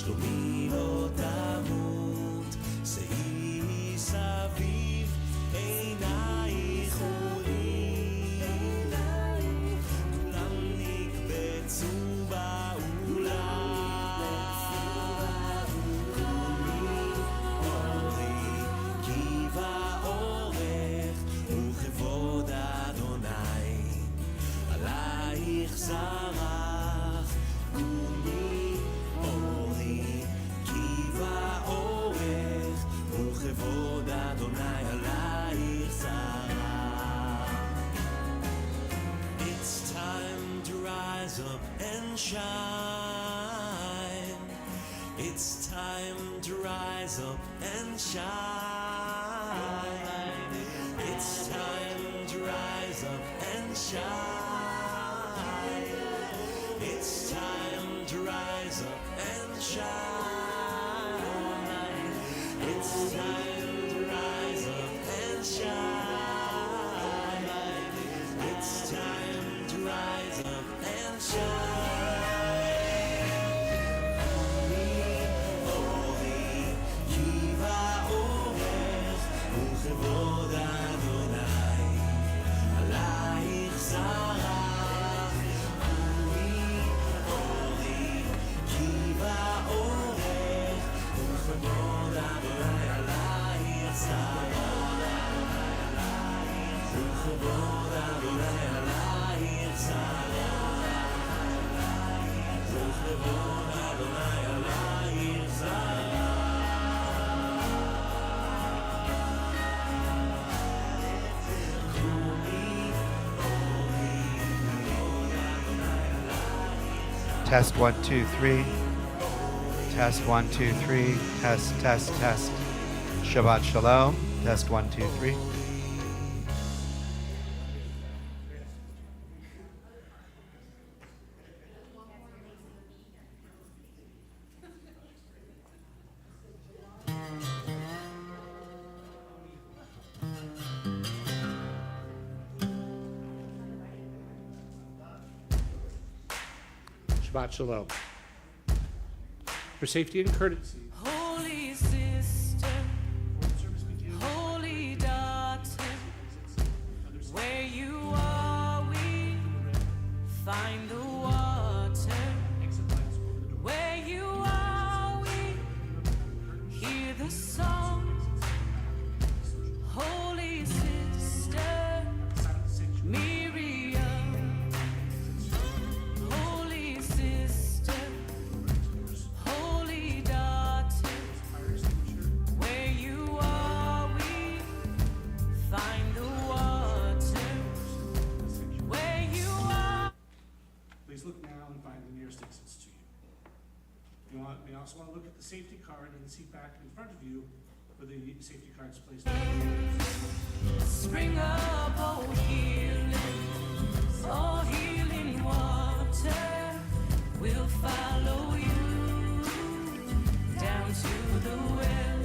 שלומי לא תמות, שאי סביב עינייך אורי, כולם נקבצו באולם, קומי אורי כי באורך וכבוד אדוני עלייך זרח. קומי אורי כי באורך וכבוד אדוני עלייך זרח. It's time to rise up and shine. It's time to rise up and shine. It's time to rise up and shine. It's time to rise up and shine. It's time to rise up and shine. It's time to rise up and shine. קומי אורי כי באורך וכבוד אדוני עלייך זרח. קומי אורי כי באורך וכבוד אדוני עלייך זרח. וכבוד אדוני עלייך זרח. וכבוד אדוני עלייך זרח. קומי אורי כבוד אדוני עלייך. Test 1, 2, 3. Test 1, 2, 3. Test, test, test. Shabbat Shalom. Test 1, 2, 3. Shabbat Shalom. For safety and courtesy, Holy sister, service begins. holy daughter, where you are we find the water. Exit lights over the door. Where you are we hear the song. Holy sister, Outside of the sanctuary. Miriam. Holy sister, holy daughter, Fire extinguisher. where you are we find the water. Where you are. Please look now and find the nearest exits to you. You also want to look at the safety card in the seat back in front of you where the safety card is placed. Spring up, oh healing, oh healing water will follow you down to the well.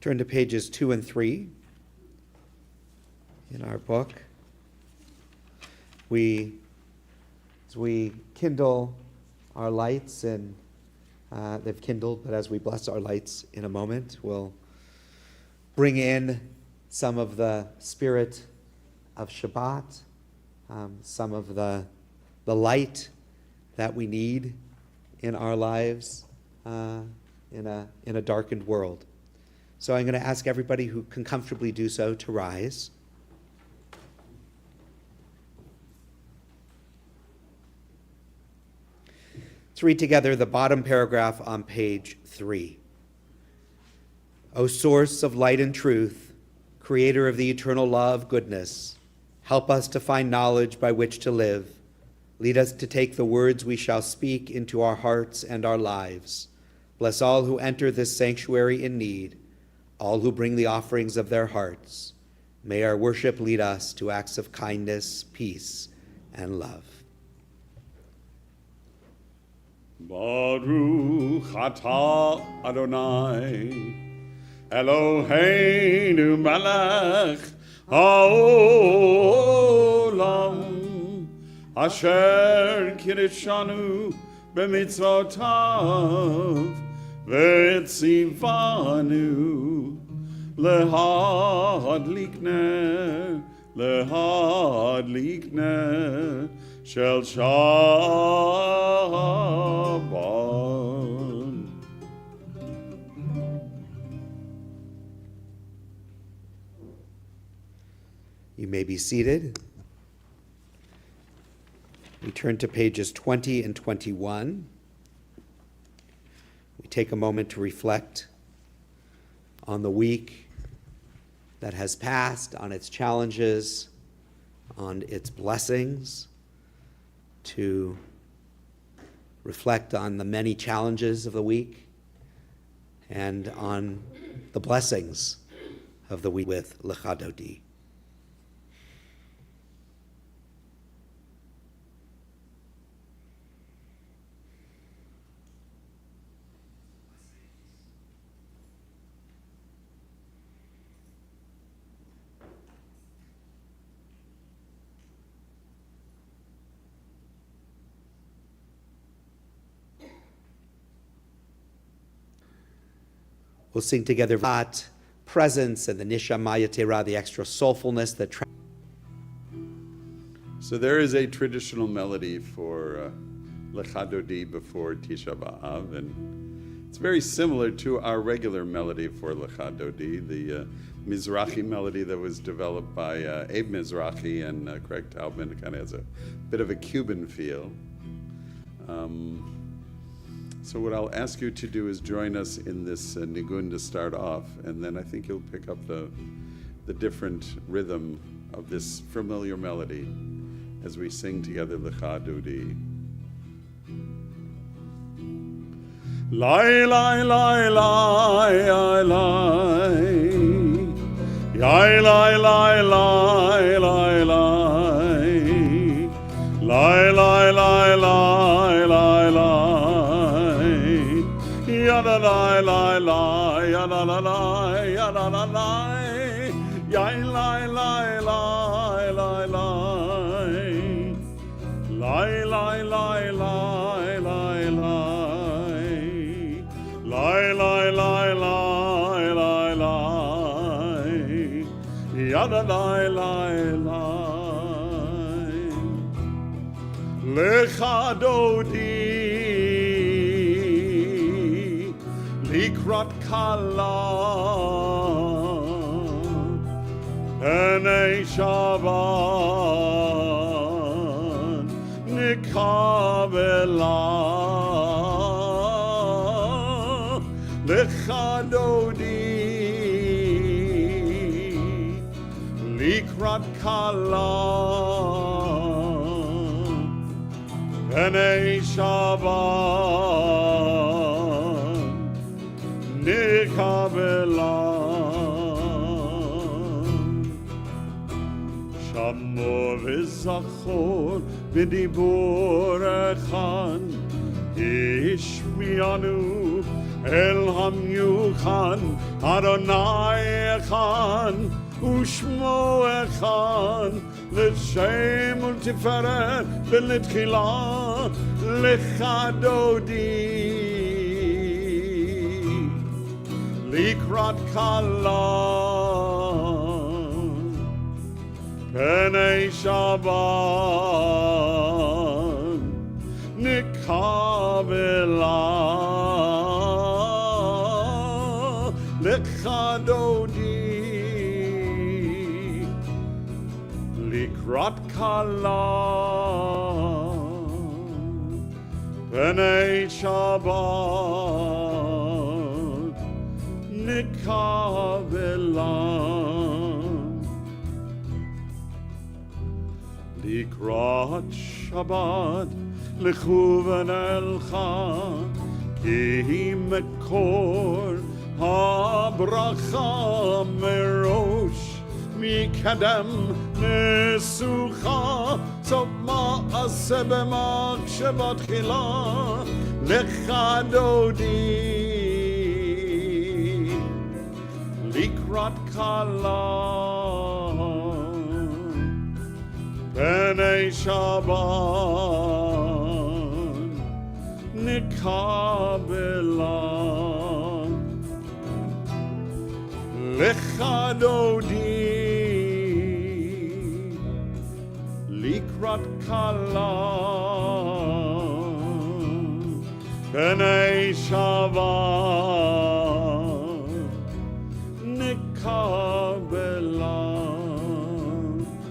Turn to pages 2 and 3 in our book. As we kindle our lights, and they've kindled, but as we bless our lights in a moment, we'll bring in some of the spirit of Shabbat, some of the light that we need in our lives in a darkened world. So I'm going to ask everybody who can comfortably do so to rise. Let's read together the bottom paragraph on page 3. O source of light and truth, creator of the eternal law of goodness, help us to find knowledge by which to live. Lead us to take the words we shall speak into our hearts and our lives. Bless all who enter this sanctuary in need, all who bring the offerings of their hearts. May our worship lead us to acts of kindness, peace, and love. Baruch atah Adonai, Eloheinu melech haolam, asher kirishanu b'mitzvotav, v'tzivanu lehadlik ner shel Shabbat. You may be seated. We turn to pages 20 and 21. We take a moment to reflect on the week that has passed, on its challenges, on its blessings, to reflect on the many challenges of the week and on the blessings of the week with Lecha Dodi. We'll sing together Vat, presence, and the Nishama Yetera, the extra soulfulness that. So there is a traditional melody for Lecha Dodi before Tisha B'Av, and it's very similar to our regular melody for Lecha Dodi, the Mizrahi melody that was developed by Abe Mizrahi and Craig Taubman. It kind of has a bit of a Cuban feel. So what I'll ask you to do is join us in this nigun to start off, and then I think you'll pick up the different rhythm of this familiar melody as we sing together Lecha Dodi. Lai lai lai lai lai lai lai lai lai lai lai lai lai lai lai yada la la la yada la la yada la la yai la la la la la la la la la la la la la la yada la la la Lecha Dodi Likrat Kala Enei Shabbat Nikavela Lecha Dodi Likrat Kala Enei Shabbat Nikavela Shamo v'zachor v'dibur echan Ishmianu El Hamyuchan Adonai Echan Ushmo Echan L'Shem Ultiferet V'Litchila L'Chadodi Likrat Kala Penei Shabbat Nikabela Lechadodi Likrat Kala Penei Shabbat Nikabela Likrat Shabbat Lechuven Elcha Ki Mekor Habracha Merosh Mikadem Nesucha Sof Ma'aseh B'Machshavat Chila Lechadodi Likrat Kala Penei Shabbat Nikabela Lechadodi Likrat Kala Penei Shabbat Nikabela.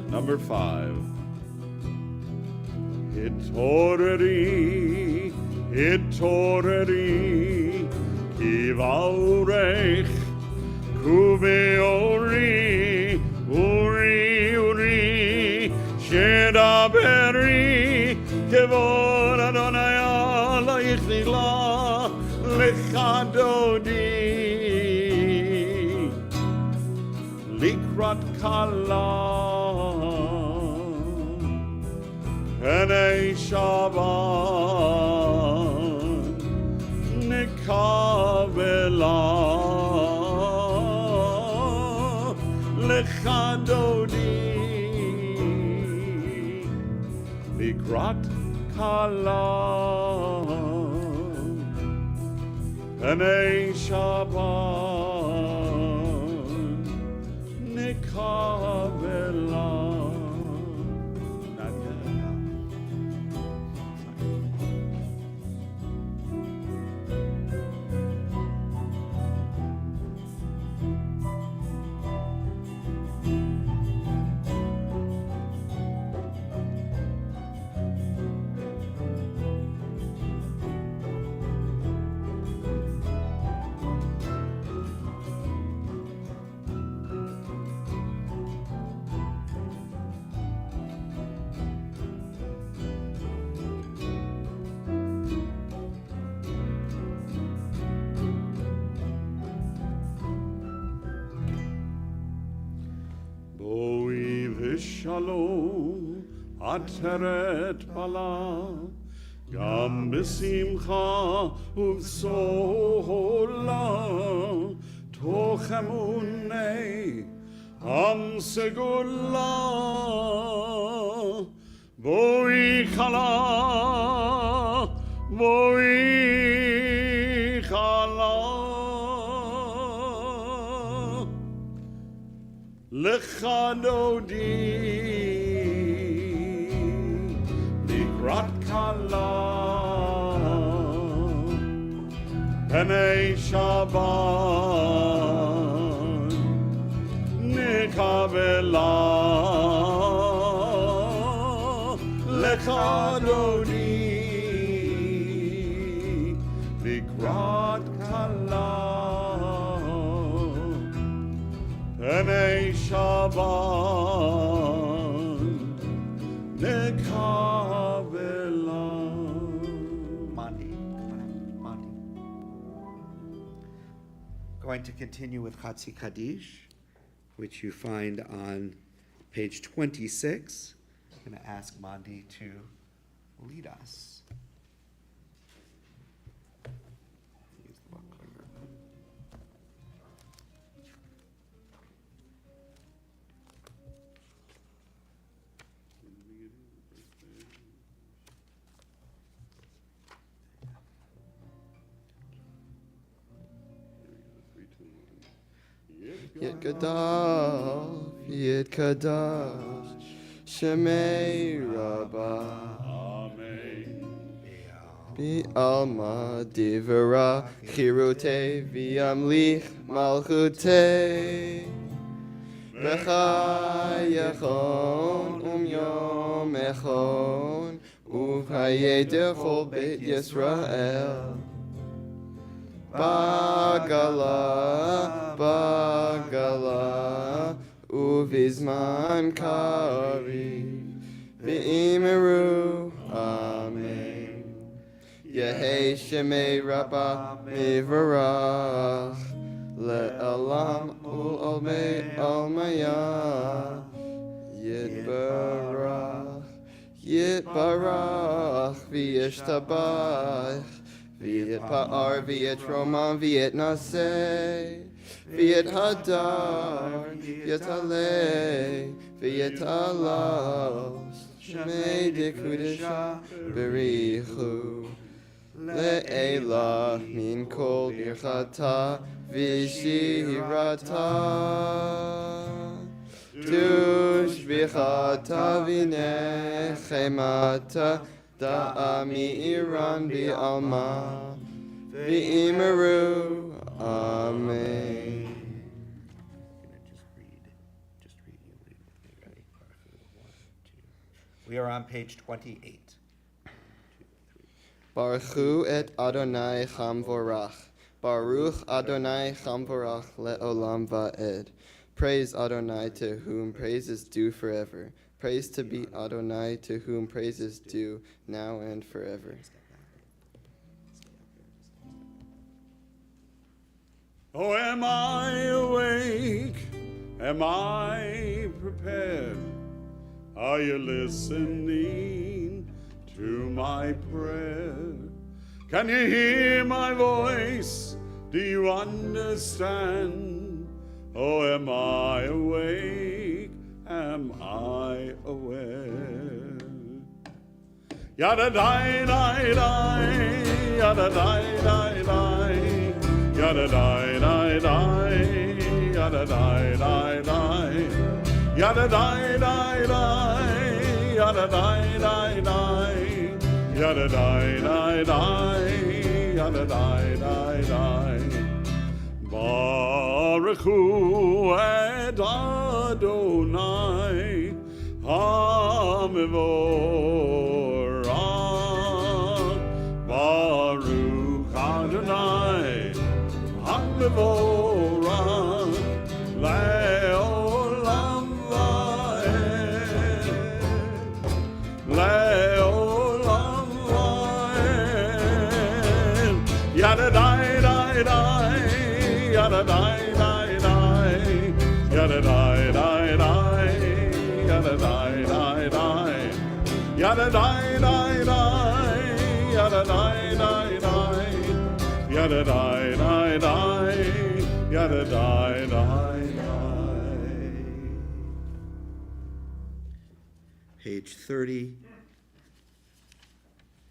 Number 5. Hitoreri, Kivaurech, Kuveori, Uri, Shedaberi, Kevor Adonai Allah Yichila, Lechadodi, Likrat Kala. Penei Shabbat Nikabela Lechadodi Likrat Kala Penei Shabbat Nikabela. Shalom, Ateret Pala, Gam Besimcha Uvsola, Tochemunei, Am Segula, Boi Chala, Boi Chala. Lechadodi Likrat Kala Penei Shabbat Nikabela Lechadodi Likrat Kala Penei Shabbat Nekabela. Monty. Going to continue with Chatzi Kaddish, which you find on page 26. I'm going to ask Mondi to lead us. Yitkadash, Shemei Rabbah. Amen. Bi alma divara chirute v'yamlich malchute b'chayachon yom echon uv'hayedechol beit Yisrael bagala uvizman kari v'imeru amen. Yehei Shemei Rabbah Mivarach Le'olam Ul'olmei Almaya Yitbarach V'yishtabach V'yitpa'ar V'yitroman V'yitnaseh V'yithadar V'yitaleh V'yitalal Shemei Dekudisha Berichu Le'ela min kol birchata v'shirata tushbichata v'nechemata da'ami iran bi'alma v'imeru amen. We are on page 28. Baruchu et Adonai Chamvorach. Baruch Adonai Chamvorach le'olam va'ed. Praise Adonai, to whom praise is due forever. Praise to be Adonai, to whom praise is due now and forever. Oh, am I awake? Am I prepared? Are you listening to my prayer? Can you hear my voice? Do you understand? Oh, am I awake? Am I aware? Yada die die die, yada die die die, yada die die die, yada die die die, yada die die die, yada die die die, yada die die die, yada die die die. Baruch Hu et Adonai HaMevorach. Baruch Adonai HaMevorach Le'olam va'ed. Le'olam va'ed. Yada die die die, yada die die die, yada die die die, yada die die die, yada die die die, yada die die die, yada die die die, yada die die die. Page 30.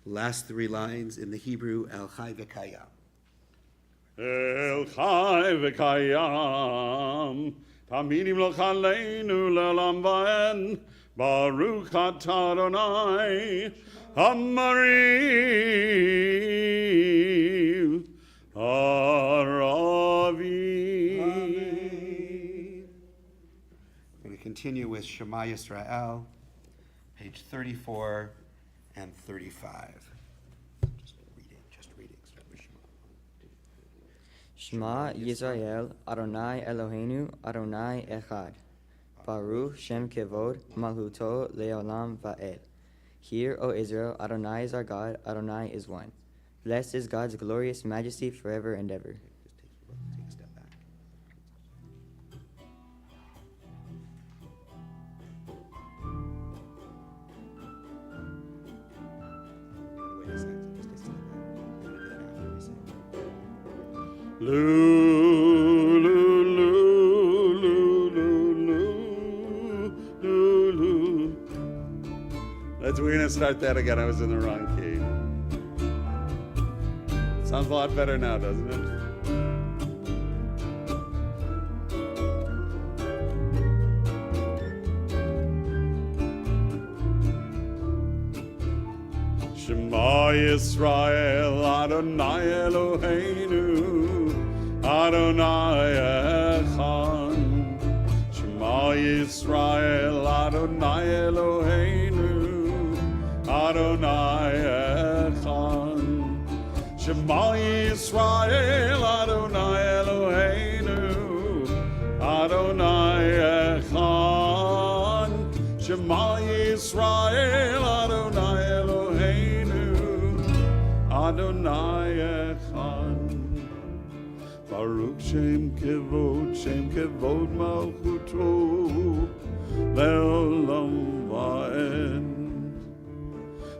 Last three lines in the Hebrew, El Chai V'Kayam. El Chai V'Kayam, Tamidim L'Chaleinu L'Olam Va'ed, Baruch Atah Adonai, Hamariv, Haravi. We're going to continue with Shema Yisrael, page 34 and 35. Just reading. Start with Shema. Shema Yisrael, Adonai Eloheinu, Adonai Echad. Baruch Shem Kevod, Malhuto Leolam Va'ed. Hear, O Israel, Adonai is our God, Adonai is one. Blessed is God's glorious majesty forever and ever. Just take a step back. Wait a second. Just take a step back. I'm gonna do that after we sing. Lu, lu, lu, lu, lu, lu, lu, lu. We're gonna start that again. I was in the wrong key. Sounds a lot better now, doesn't it? Shema Yisrael Adonai Eloheinu Adonai Echad. Shema Yisrael Adonai Eloheinu Adonai Echad. Shema Yisrael Adonai Eloheinu Adonai Echad. Shema Yisrael Adonai Eloheinu Adonai Echad. Baruch Shem Kevod Malchuto Leolam Va'ed.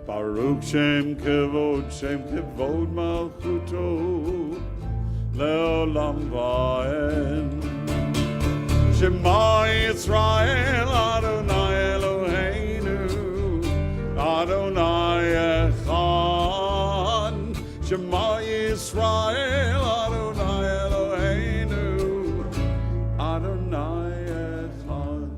Baruch Shem Kevod Malchuto Leolam Va'ed. Shema Yisrael Adonai Eloheinu Adonai Echad. Shema Yisrael Adonai Eloheinu Adonai Echad.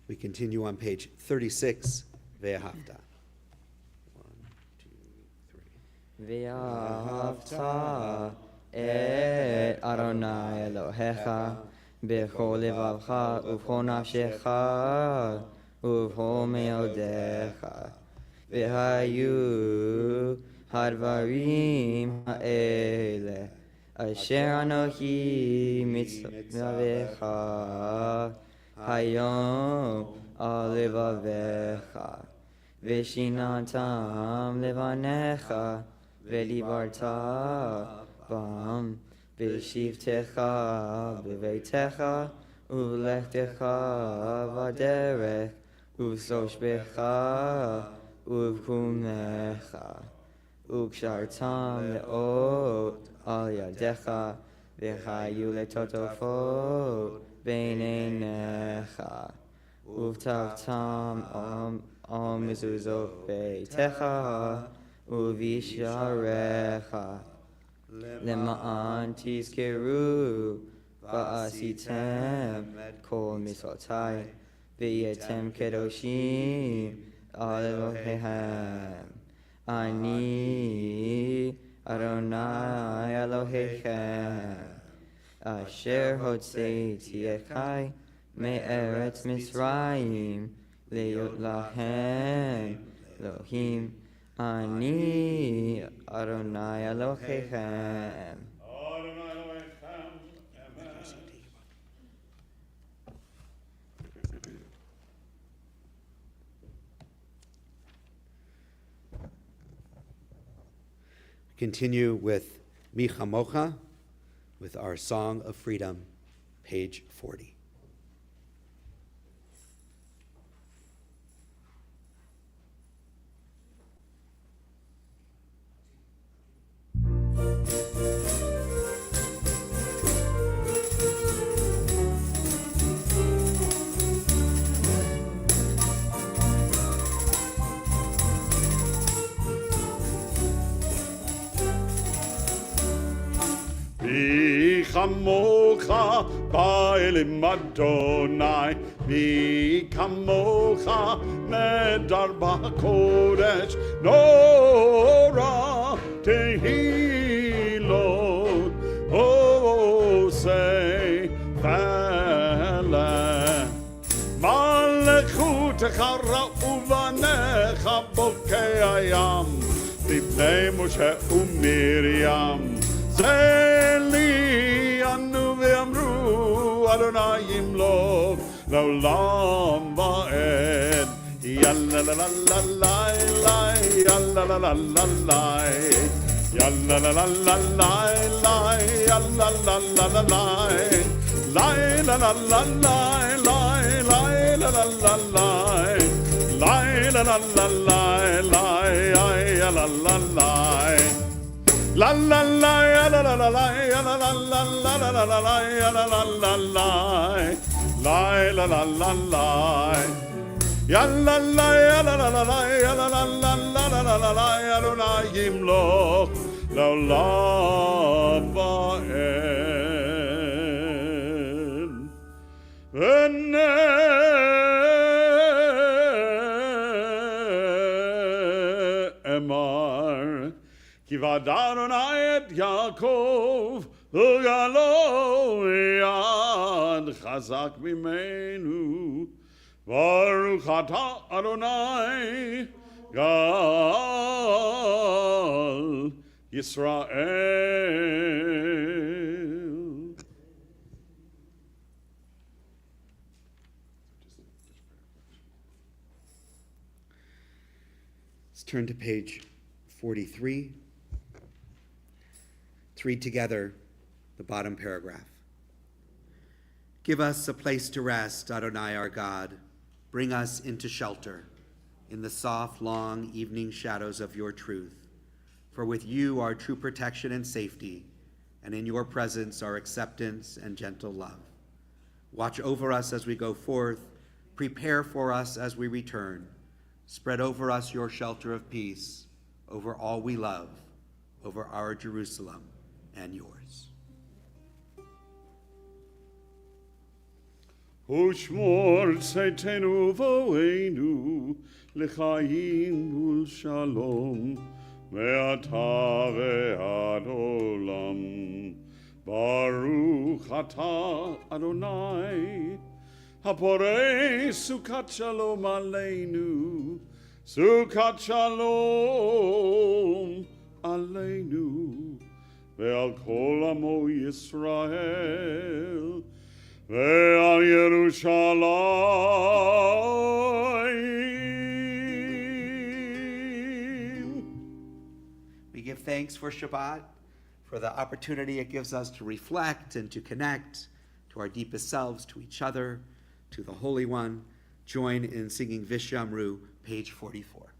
We continue on page 36, Ve'ahavta. 1, 2, 3. Ve'ahavta et Adonai Elohecha b'chol levavcha u'b'chol nafshecha u'b'chol me'odecha. V'hayu hadvarim ha'ele asher anochi mitzvavecha Hayom alevavecha Veshinantam levanecha Velibarta bam Veshivtecha beveitecha Ulechtecha vaderech Usoshbecha Uvkumecha Ukshartam leot al yadecha V'chayu letotofot Beinenecha Uvtavtam al mezuzot beitecha Uvisharecha Lema'an tizkeru Va'asitem kol mitzvotai V'yetem kedoshim al Elohechem Ani Adonai Elohechem Asher hotzeiti echai me'eretz Mitzrayim le'yot lahem Elohim ani Adonai Elohechem. Continue with Micha Mocha, with our Song of Freedom, page 40. Kamocha ba'elim Adonai, mi kamocha nedar ba'kodesh, nora tehilot, osei fele. Malechutecha ra'u vanecha bokei hayam, lifnei Moshe u'Miriam. Zeli anu ve'amru Adonai yimlok la'olam va'ed. Yalla la la la la la, yalla la la la la. Ya la la la la la la, ya la la la la la, la la la la la, la la la la la la, la la la la la, la ya la la la. La la la ya la la la la ya la la la la la la la la ya la la la la, la la la la la. Ya la la ya la la la la ya la la la la la la la la ya lo na yimlo la la ba'en emar ki vadaron et Yaakov ugalo yad chazak mimenu Baruch atah Adonai Gal Yisrael. Let's turn to page 43. Let's read together the bottom paragraph. Give us a place to rest, Adonai our God. Bring us into shelter in the soft, long evening shadows of your truth. For with you are true protection and safety, and in your presence are acceptance and gentle love. Watch over us as we go forth. Prepare for us as we return. Spread over us your shelter of peace, over all we love, over our Jerusalem and yours. Ushmor tzedtenu v'oeinu l'chaim u'shalom ve'ata ve'ad olam. Baruch atah Adonai haporei sukat shalom aleinu, sukat shalom aleinu ve'al kol amo Yisrael ve'al Yerushalayim. We give thanks for Shabbat, for the opportunity it gives us to reflect and to connect to our deepest selves, to each other, to the Holy One. Join in singing Vishamru, page 44.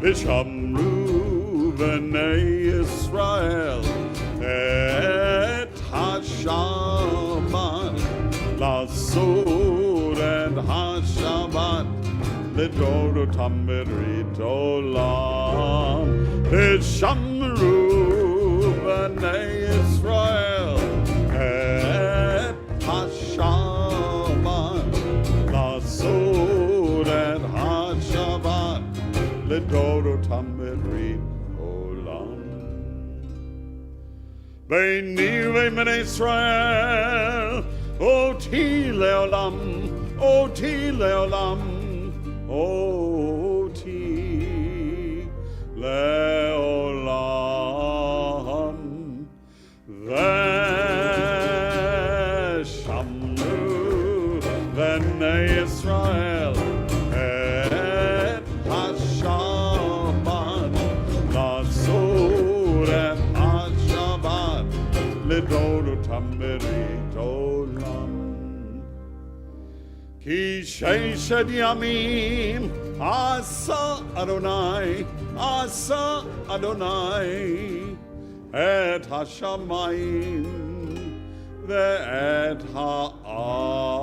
Vishamru b'nei Yisrael et hashabat lasur et hashabat l'dodotam b'rit olam. Vishamru b'nei Yisrael et hashabat lasur et hashabat l'dodotam b'rit olam. Beini ve'men Israel oti leolam, oti leolam, oti leolam. Veshamru b'nei Israel et hashabat lasur et hashabat l'dodotam b'rit olam. Ki sheishet yamim asa Adonai, asa Adonai et hashamayim ve'et haaretz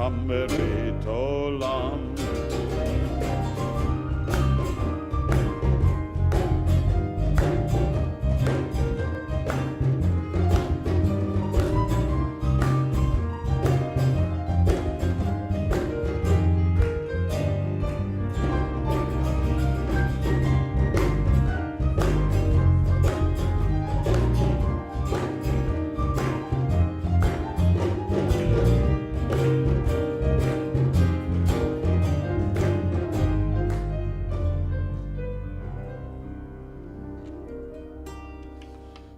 אותם ברית עולם.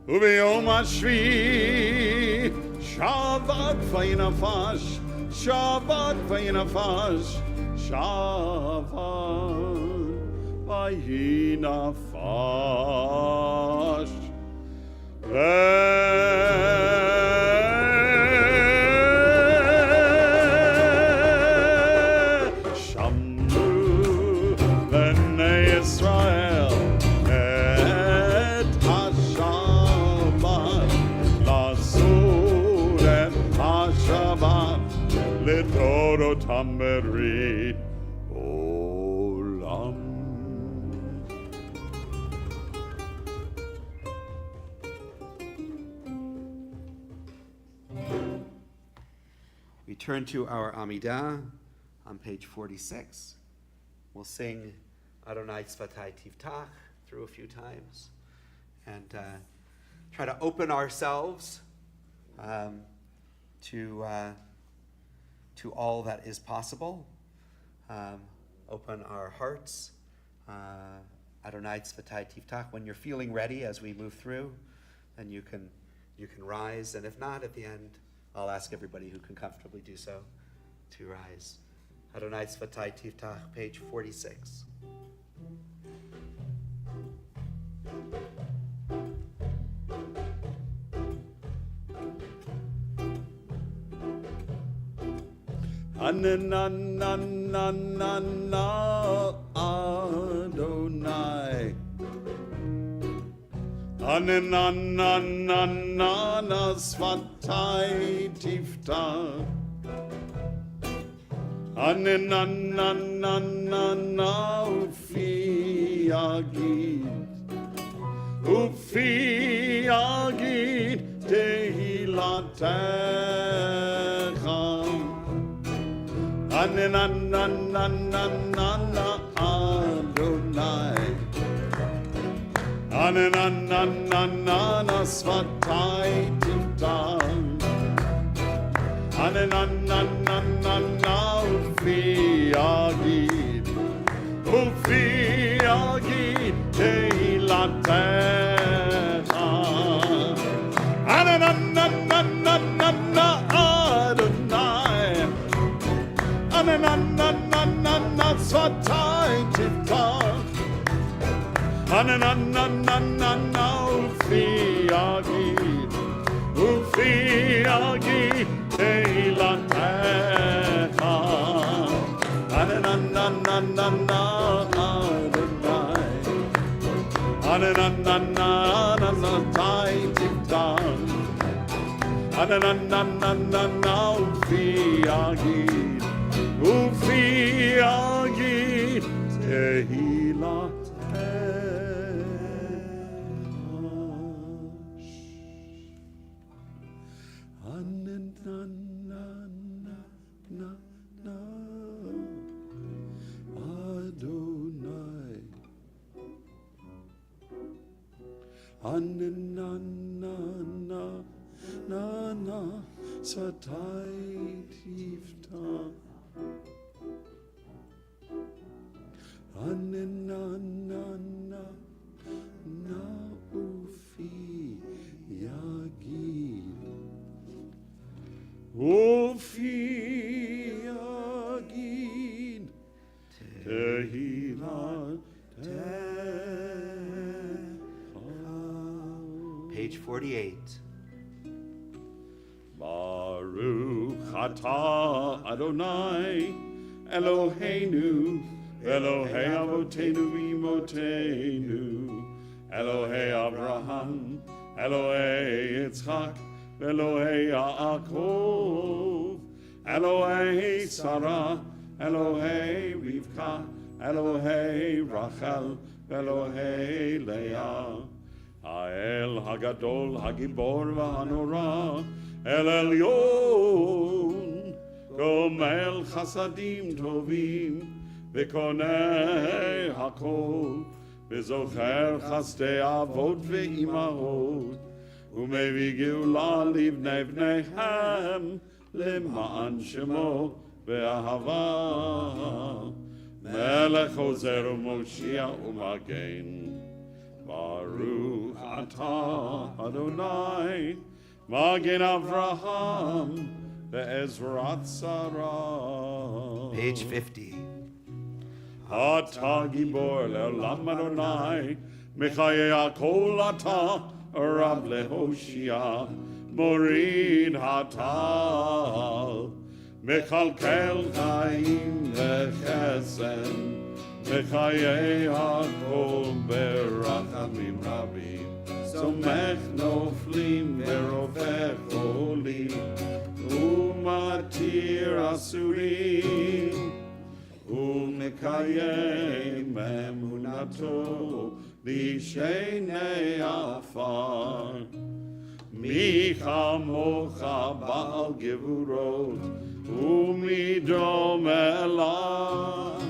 וביום השביעי שבת וינפש, שבת וינפש, שבת וינפש. ושמרו בני ישראל את השבת, לעשות את השבת, לדורותם ברית עולם. We turn to our Amidah on page 46. We'll sing Adonai Tzvatai Tivtach through a few times and try to open ourselves to all that is possible. Open our hearts. Adonai Tzvatai Tivtach. When you're feeling ready as we move through, then you can rise, and if not, at the end, I'll ask everybody who can comfortably do so to rise. Adonai Tzvatai Tivtach, page 46. Ananananana Adonai. Ananananana Svatai Tivtach. Ananananana Ufi Agid. Ufi Agid Tehilatecha. Ananananana Adonai. Ananananana Svatai Tivtach. Ananananana Ufi Agid. Ufi Agid Tehilatecha. Ananananana Adonai. Ananananana Svatai Tivtach. Ananananana Ufi Agid. Ufi Agid Tehilatecha. Ananananana Adonai. Ananananana Svatai Tivtach. Ananananana Ufi Agid. Ufi Agid Tehilatecha. Adonai. Anananana Svatai Tivtach. Anananana Ufi Agid. Ufi Agid Tehilatecha. Page 48. Baruch atah Adonai Eloheinu Elohei Avotenu V'Imotenu Elohei Abraham Elohei Yitzchak Elohei Yaakov Elohei Sarah, Elohei Rivka, Elohei Rachel, Elohei Leah. Ha'el Hagadol Hagibor V'Hanora, El Elyon, Gomel Chasadim Tovim, V'konei Hakol, V'zocher Chasdei Avot V'imahot, U'mevi Geula Livnei Bneihem, L'ma'an Shemo V'ahava, Melech Ozer U'Moshiach U'Magen. Baruch atah Adonai, Magen Avraham, Be'ezrat Sarah. Page 50. Atah Gibor Le'olam Adonai, Mechayei HaKol atah, Rab Lehoshia, Morid hatah, Mechalkel Chaim V'Chesed, Mechayei HaKol Berachamim Rabim, Somech Noflim Verofech Cholim, Umatir Asurim, Umekayem Emunato Lishenei Afar. Mi chamocha Baal Gevurot, Umidom Elah,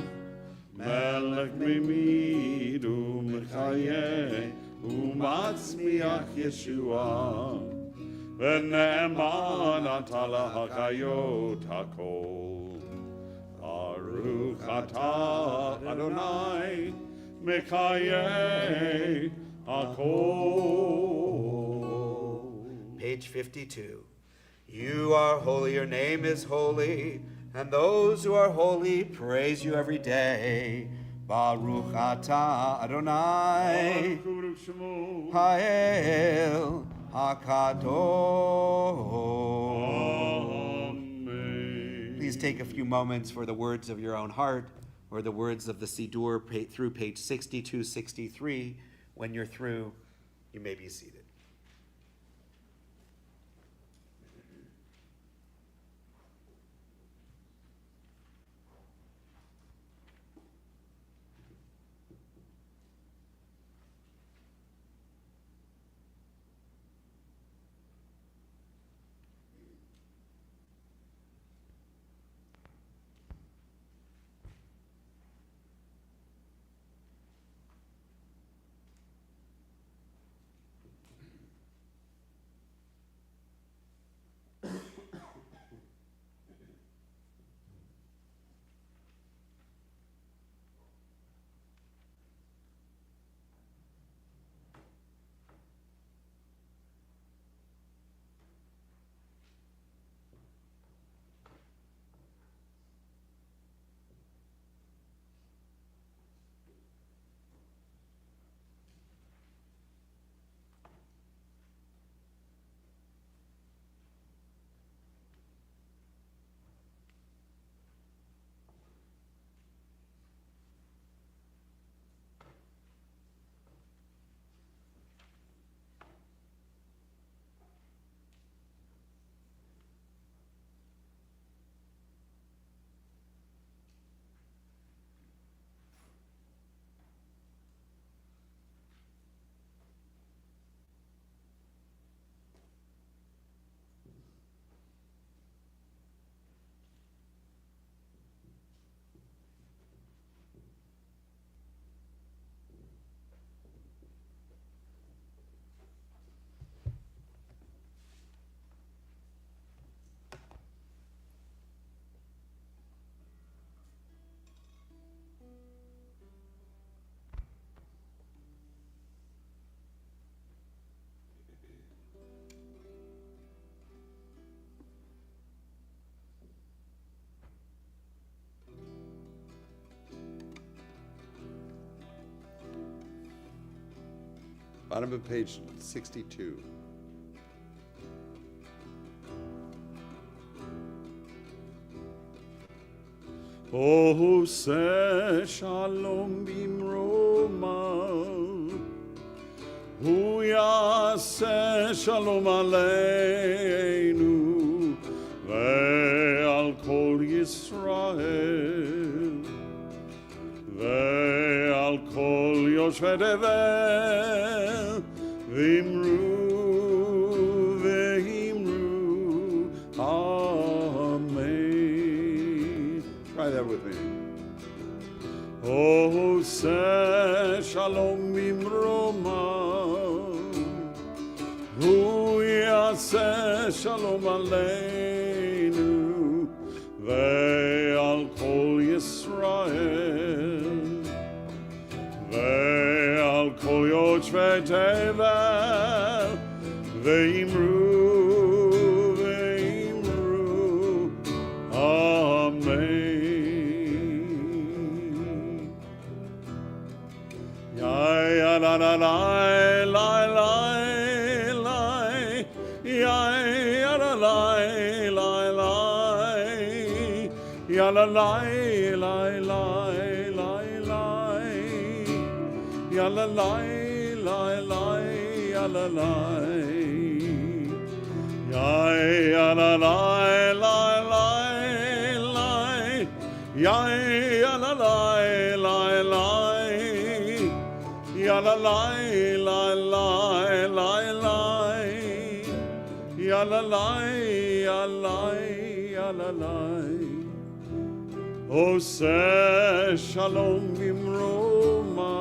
Melech Mimid Umechayeh Umatzmiach Yeshua, V'ne'eman atala hakayot hakol. Baruch atah Adonai Mechayeh hakol. Page 52. You are holy, your name is holy, and those who are holy praise you every day. Baruch atah Adonai Ha'el HaKadosh. Amen. Please take a few moments for the words of your own heart or the words of the Siddur through page 62, 63. When you're through, you may be seated. Bottom of page 62. Oh, say shalom bimroma, hu yaseh shalom aleinu, ve'al Yisrael ve'al kol yoshvei tevel v'imru amen. Try that with me. Oseh shalom bimroma hu yaseh shalom aleinu ve'al kol Yisrael ve'al kol yoshvei tevel ve'imru la la la la la la ya la la la la ya la la la la la la ya la la la la ya la la ya la la la la la ya la la la la ya la la la la la la ya la la ya la ya la la Oseh shalom bimroma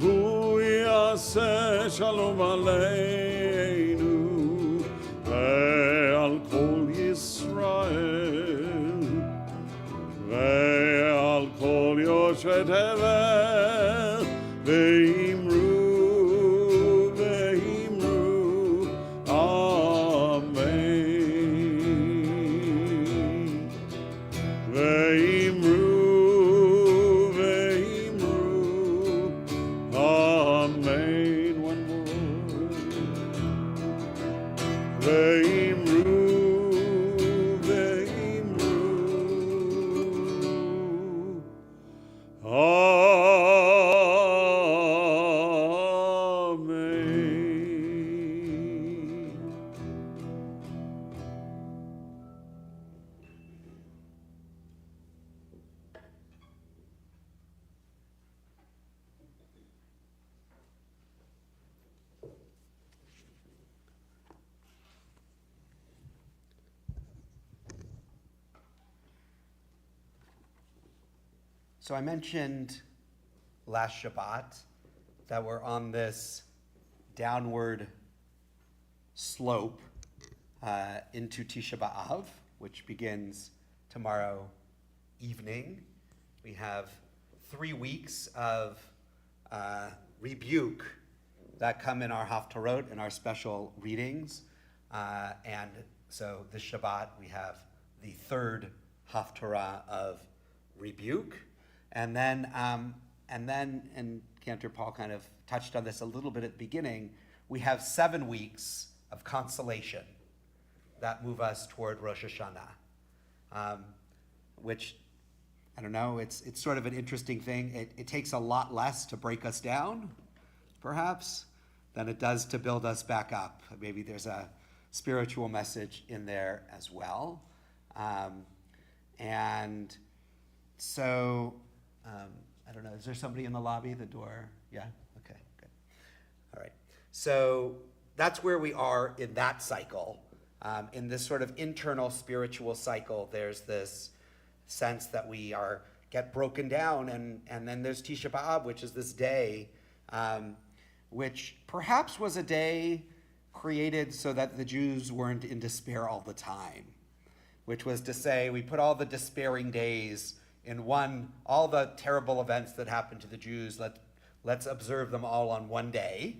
hu yaseh shalom aleinu ve'al kol Yisrael ve'al kol yoshvei tevel ve'imru amen ve'imru amen. One more. Ve'imru So I mentioned last Shabbat that we're on this downward slope into Tisha B'Av, which begins tomorrow evening. We have 3 weeks of rebuke that come in our Haftarot and our special readings. And so this Shabbat we have the third Haftarah of rebuke. And then Cantor Paul kind of touched on this a little bit at the beginning, we have 7 weeks of consolation that move us toward Rosh Hashanah, which, I don't know, it's sort of an interesting thing. It takes a lot less to break us down, perhaps, than it does to build us back up. Maybe there's a spiritual message in there as well. And so, I don't know, is there somebody in the lobby, the door? Yeah? Okay, good. All right. So that's where we are in that cycle. In this sort of internal spiritual cycle, there's this sense that we get broken down, and then there's Tisha B'Av, which is this day, which perhaps was a day created so that the Jews weren't in despair all the time, which was to say, we put all the despairing days in one, all the terrible events that happened to the Jews, let's observe them all on one day,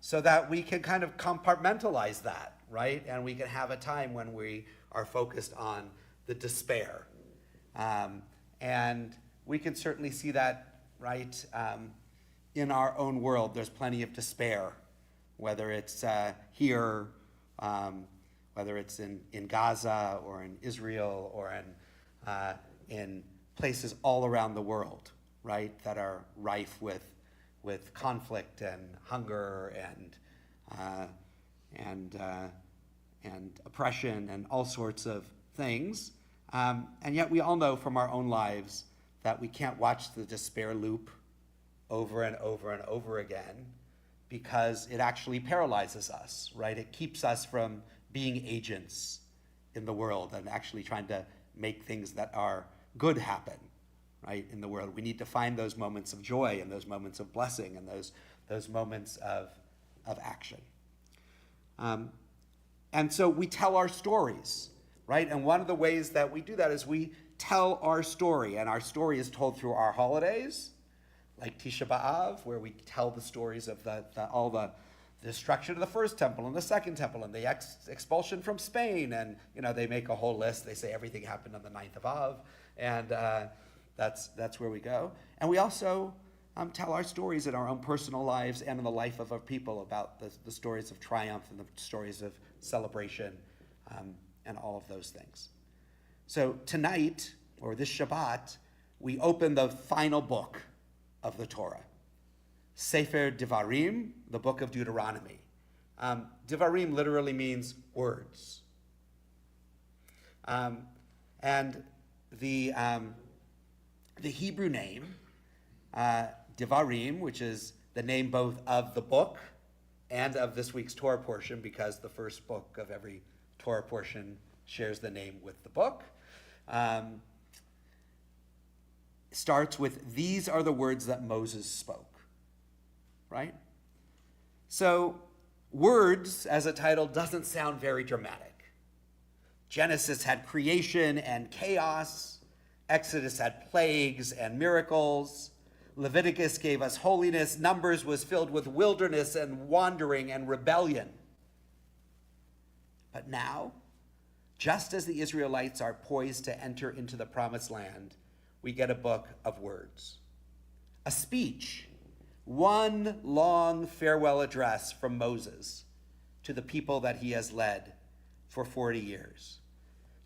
so that we can kind of compartmentalize that, right? And we can have a time when we are focused on the despair. And we can certainly see that, right, in our own world. There's plenty of despair, whether it's here, whether it's in Gaza or in Israel or in places all around the world, right, that are rife with conflict and hunger and oppression and all sorts of things. And yet we all know from our own lives that we can't watch the despair loop over and over and over again because it actually paralyzes us, right? It keeps us from being agents in the world and actually trying to make things that are good happen, right, in the world. We need to find those moments of joy and those moments of blessing and those moments of action. And so we tell our stories, right? And one of the ways that we do that is we tell our story, and our story is told through our holidays, like Tisha B'Av, where we tell the stories of all the destruction of the first temple and the second temple and the expulsion from Spain. And, they make a whole list. They say everything happened on the 9th of Av. And that's where we go. And we also tell our stories in our own personal lives and in the life of our people about the stories of triumph and the stories of celebration and all of those things. So tonight, or this Shabbat, we open the final book of the Torah, Sefer Devarim, the book of Deuteronomy. Devarim literally means words. And the Hebrew name, Devarim, which is the name both of the book and of this week's Torah portion, because the first book of every Torah portion shares the name with the book, starts with, these are the words that Moses spoke, right? So words as a title doesn't sound very dramatic. Genesis had creation and chaos. Exodus had plagues and miracles. Leviticus gave us holiness. Numbers was filled with wilderness and wandering and rebellion. But now, just as the Israelites are poised to enter into the promised land, we get a book of words, a speech, one long farewell address from Moses to the people that he has led for 40 years.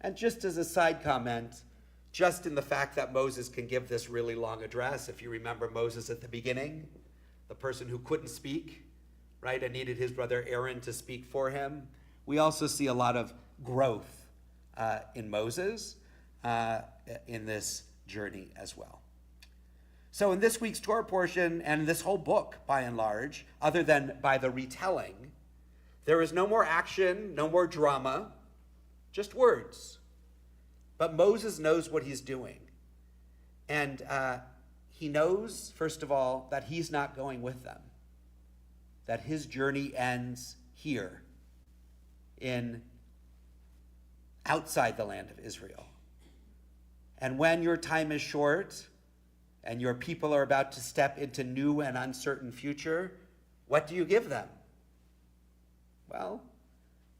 And just as a side comment, just in the fact that Moses can give this really long address, if you remember Moses at the beginning, the person who couldn't speak, right, and needed his brother Aaron to speak for him, we also see a lot of growth in Moses in this journey as well. So in this week's Torah portion, and this whole book by and large, other than by the retelling, there is no more action, no more drama, just words. But Moses knows what he's doing. And he knows, first of all, that he's not going with them, that his journey ends here outside the land of Israel. And when your time is short and your people are about to step into new and uncertain future, what do you give them? Well,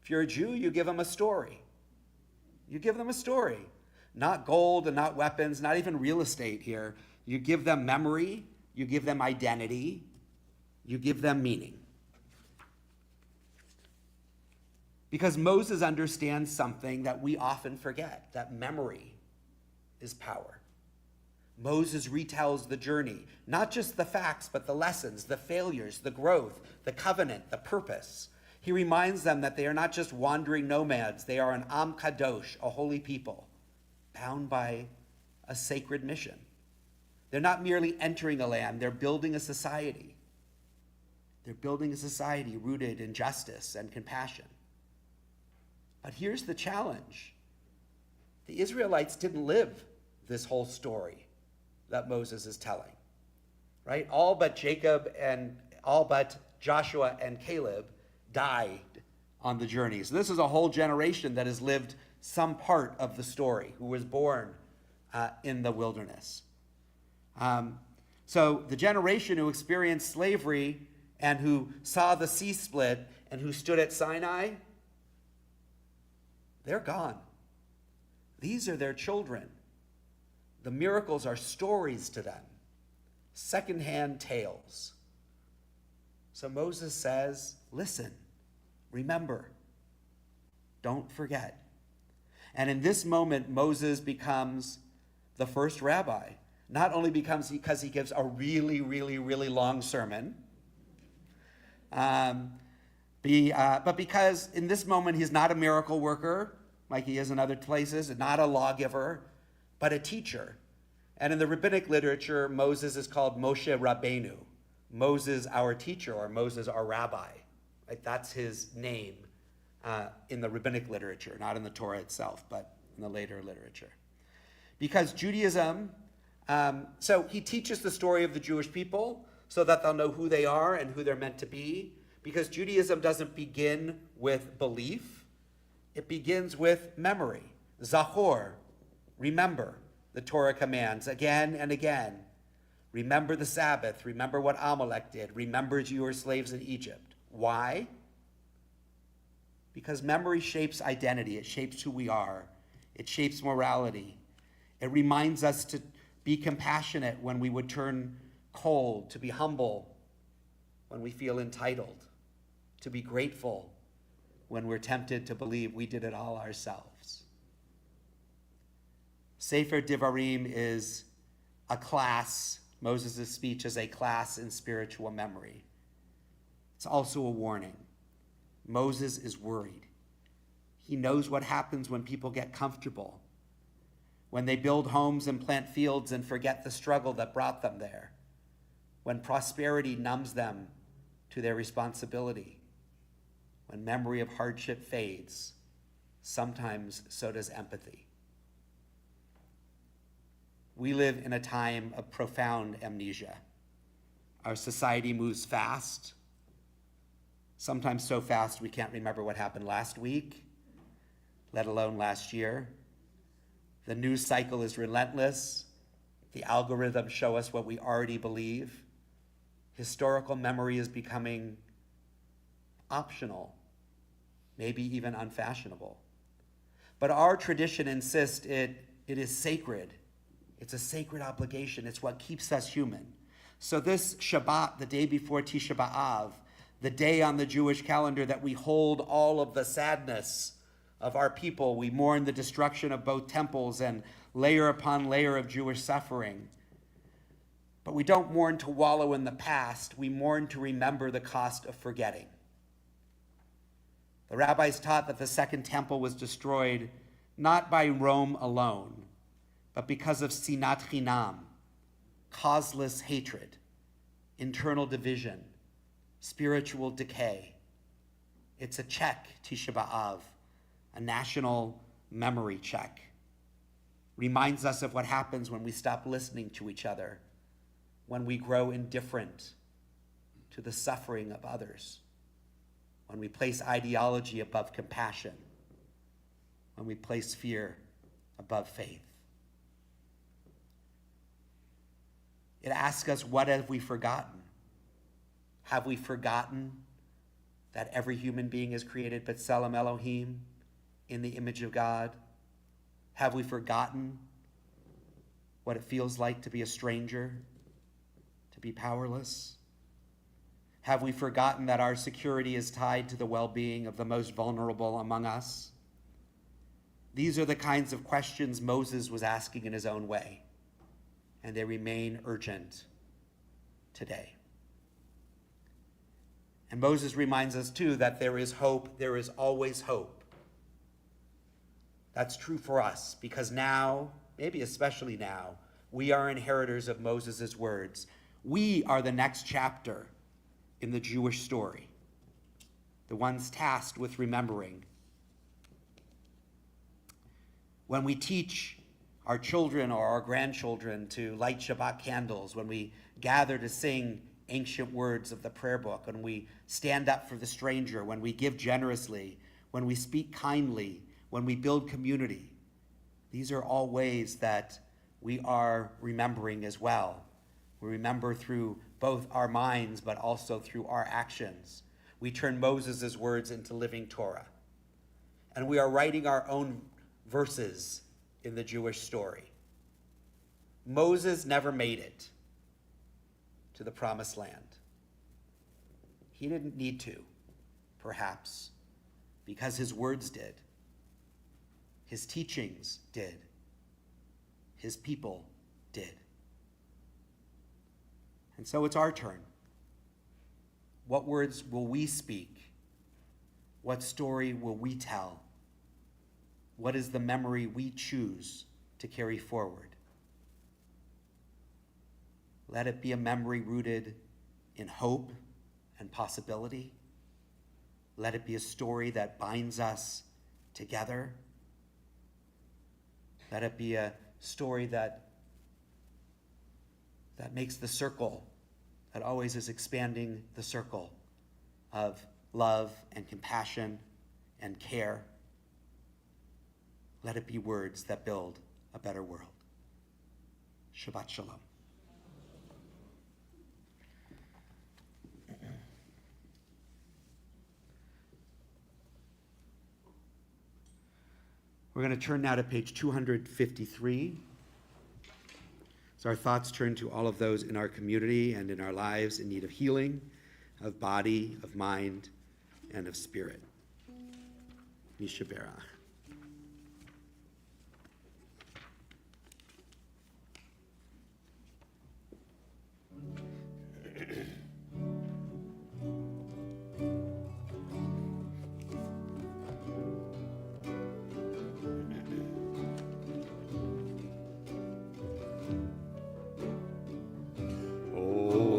if you're a Jew, you give them a story. You give them a story. Not gold and not weapons, not even real estate here. You give them memory, you give them identity, you give them meaning. Because Moses understands something that we often forget, that memory is power. Moses retells the journey, not just the facts, but the lessons, the failures, the growth, the covenant, the purpose. He reminds them that they are not just wandering nomads, they are an Am Kadosh, a holy people, bound by a sacred mission. They're not merely entering a land, they're building a society. They're building a society rooted in justice and compassion. But here's the challenge. The Israelites didn't live this whole story that Moses is telling, right? All but Joshua and Caleb died on the journey. So this is a whole generation that has lived some part of the story, who was born in the wilderness. So the generation who experienced slavery and who saw the sea split and who stood at Sinai, they're gone. These are their children. The miracles are stories to them, secondhand tales. So Moses says, listen, remember, don't forget. And in this moment, Moses becomes the first rabbi. Not only because he gives a really, really, really long sermon, But because in this moment he's not a miracle worker like he is in other places, not a lawgiver, but a teacher. And in the rabbinic literature, Moses is called Moshe Rabbeinu, Moses our teacher, or Moses our rabbi. Right? That's his name in the rabbinic literature, not in the Torah itself, but in the later literature. Because Judaism, so he teaches the story of the Jewish people so that they'll know who they are and who they're meant to be. Because Judaism doesn't begin with belief, it begins with memory. Zachor, remember the Torah commands again and again. Remember the Sabbath, remember what Amalek did, remember you were slaves in Egypt. Why? Because memory shapes identity, it shapes who we are, it shapes morality. It reminds us to be compassionate when we would turn cold, to be humble when we feel entitled, to be grateful when we're tempted to believe we did it all ourselves. Sefer Devarim is a class. Moses' speech is a class in spiritual memory. It's also a warning. Moses is worried. He knows what happens when people get comfortable, when they build homes and plant fields and forget the struggle that brought them there, when prosperity numbs them to their responsibility, when memory of hardship fades, sometimes so does empathy. We live in a time of profound amnesia. Our society moves fast, sometimes so fast we can't remember what happened last week, let alone last year. The news cycle is relentless. The algorithms show us what we already believe. Historical memory is becoming optional, maybe even unfashionable. But our tradition insists it is sacred. It's a sacred obligation. It's what keeps us human. So this Shabbat, the day before Tisha B'Av, the day on the Jewish calendar that we hold all of the sadness of our people, we mourn the destruction of both temples and layer upon layer of Jewish suffering. But we don't mourn to wallow in the past. We mourn to remember the cost of forgetting. The rabbis taught that the second temple was destroyed not by Rome alone, but because of sinat chinam, causeless hatred, internal division, spiritual decay. It's a check, Tisha B'Av, a national memory check. Reminds us of what happens when we stop listening to each other, when we grow indifferent to the suffering of others, when we place ideology above compassion, when we place fear above faith. It asks us, what have we forgotten? Have we forgotten that every human being is created b'tselem Elohim, in the image of God? Have we forgotten what it feels like to be a stranger, to be powerless? Have we forgotten that our security is tied to the well-being of the most vulnerable among us? These are the kinds of questions Moses was asking in his own way, and they remain urgent today. And Moses reminds us too that there is hope, there is always hope. That's true for us because now, maybe especially now, we are inheritors of Moses' words. We are the next chapter in the Jewish story, the ones tasked with remembering. When we teach our children or our grandchildren to light Shabbat candles, when we gather to sing ancient words of the prayer book, when we stand up for the stranger, when we give generously, when we speak kindly, when we build community, these are all ways that we are remembering as well. We remember through both our minds, but also through our actions. We turn Moses' words into living Torah. And we are writing our own verses in the Jewish story. Moses never made it to the promised land. He didn't need to, perhaps, because his words did. His teachings did. His people did. And so it's our turn. What words will we speak What story will we tell? What is the memory we choose to carry forward? Let it be a memory rooted in hope and possibility. Let it be a story that binds us together. Let it be a story that makes the circle, that always is expanding the circle of love and compassion and care. Let it be words that build a better world. Shabbat Shalom. We're going to turn now to page 253. So our thoughts turn to all of those in our community and in our lives in need of healing, of body, of mind, and of spirit. Mishaberach.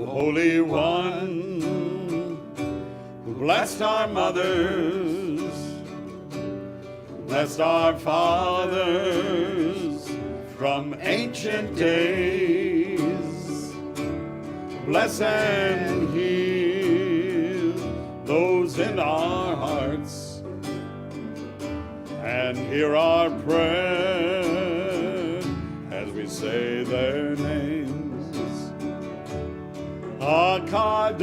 Holy One, who blessed our mothers, blessed our fathers from ancient days, bless and heal those in our hearts, and hear our prayer as we say their names. HaKadosh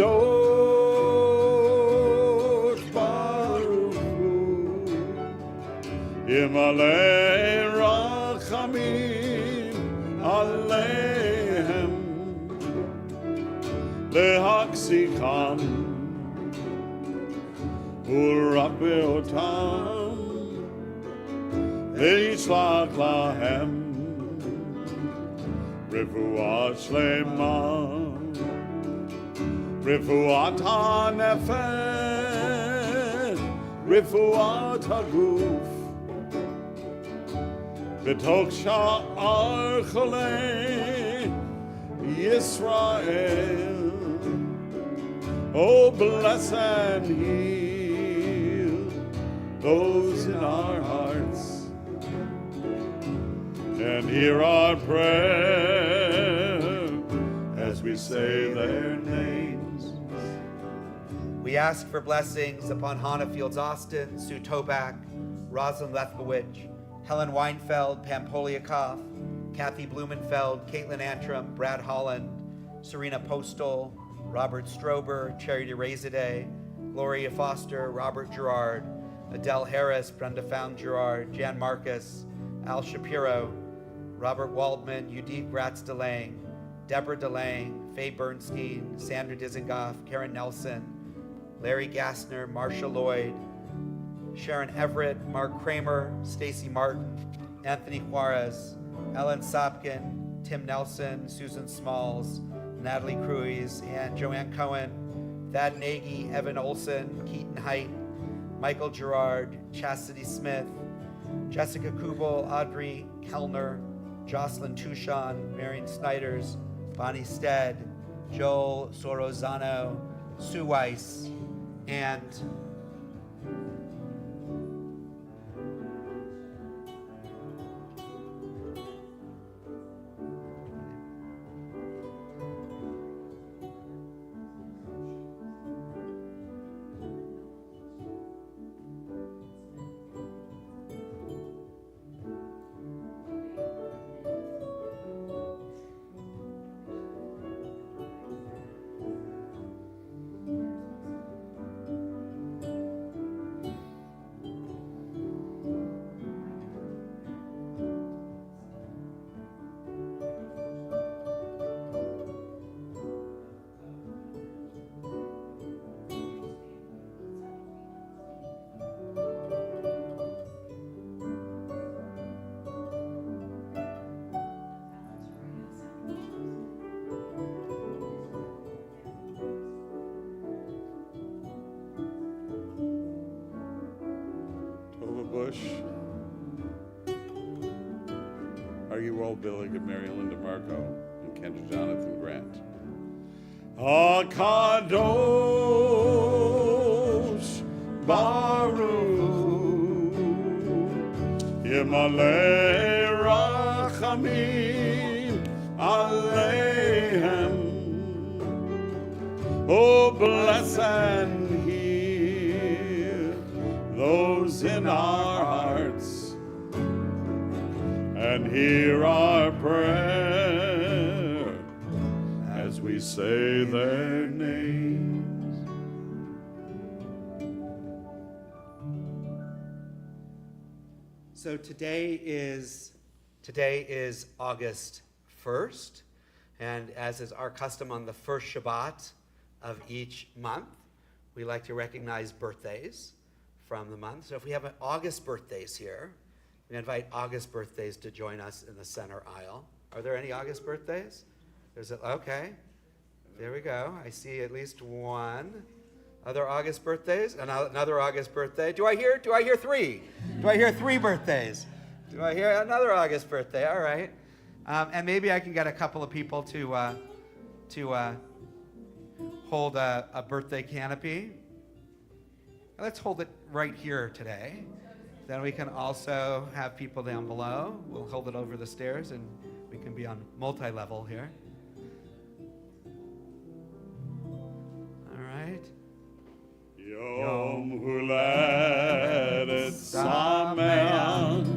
Baruch Hu, Imalei Rachamim Aleichem, Lehaksicham Urapeotam, Ve'yishlach lahem Refuah Shlema, Refuat HaNefesh, Refuat HaGuf, B'tok Sha'ar Cholei Yisrael. Oh, bless and heal those in our hearts, and hear our prayer as we say their names. We ask for blessings upon Hannah Fields Austin, Sue Tobak, Rosalind Lethkowicz, Helen Weinfeld, Pam Poliakoff, Kathy Blumenfeld, Caitlin Antrim, Brad Holland, Serena Postal, Robert Strober, Charity Rezadeh, Gloria Foster, Robert Gerard, Adele Harris, Brenda Found Gerard, Jan Marcus, Al Shapiro, Robert Waldman, Udit Gratz DeLange, Deborah DeLange, Faye Bernstein, Sandra Dizengoff, Karen Nelson, Larry Gassner, Marsha Lloyd, Sharon Everett, Mark Kramer, Stacy Martin, Anthony Juarez, Ellen Sopkin, Tim Nelson, Susan Smalls, Natalie Cruise, and Joanne Cohen, Thad Nagy, Evan Olson, Keaton Height, Michael Gerard, Chastity Smith, Jessica Kubel, Audrey Kellner, Jocelyn Tucson, Marion Snyders, Bonnie Stead, Joel Sorozano, Sue Weiss, and Joel Billig and Mary Linda Marco and Kendra Jonathan Grant. Akadosh Baruch Yemalei Rachamim Aleihem. Oh, bless and heal those in our hearts, and hear our prayer as we say their names. So today is August 1st, and as is our custom on the first Shabbat of each month, we like to recognize birthdays from the month. So if we have August birthdays here, we invite August birthdays to join us in the center aisle. Are there any August birthdays? Okay. There we go. I see at least one. Other August birthdays? Another August birthday. Do I hear three? Do I hear three birthdays? Do I hear another August birthday? All right. And maybe I can get a couple of people to hold a birthday canopy. Let's hold it right here today. Then we can also have people down below. We'll hold it over the stairs, and we can be on multi-level here. All right. Yom Huledet Sameach,